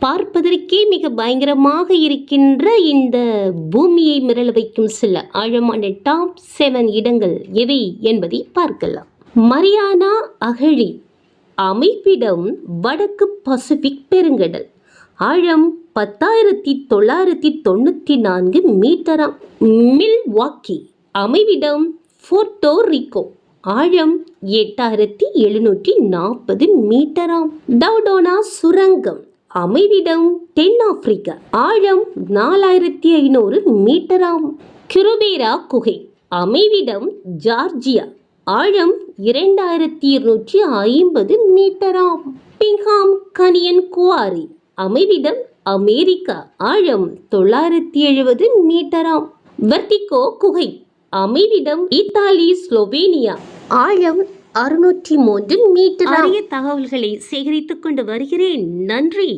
பார்ப்பதற்கே மிக பயங்கரமாக இருக்கின்ற இந்த பூமியை மிரள வைக்கும் சில ஆழமான டாப் 7 இடங்கள் எவை என்பதை பார்க்கலாம். மரியானா அகழி அமைப்பிடம் வடக்கு பசிபிக் பெருங்கடல். ஆழம் 10,994 மீட்டராம். மில்வாக்கி அமைவிடம் போர்ட்டோ ரிகோ. ஆழம் 8,740 மீட்டராம். டவுடோனா சுரங்கம் அமைவிடம் தென்னாப்பிரிக்கா. ஆழம் 4,500 மீட்டராம். கிருபேரா குகை அமைவிடம் ஜார்ஜியா. ஆழம் 2,250 மீட்டராம். பிங்ஹாம் கனியன் குவாரி அமைவிடம் அமெரிக்கா. ஆழம் 970 மீட்டராம். வெர்டிகோ குகை அமைவிடம் இத்தாலி ஸ்லோவேனியா. ஆழம் 603 மீட்டர். அரிய தகவல்களை சேகரித்துக் கொண்டு வருகிறேன். நன்றி.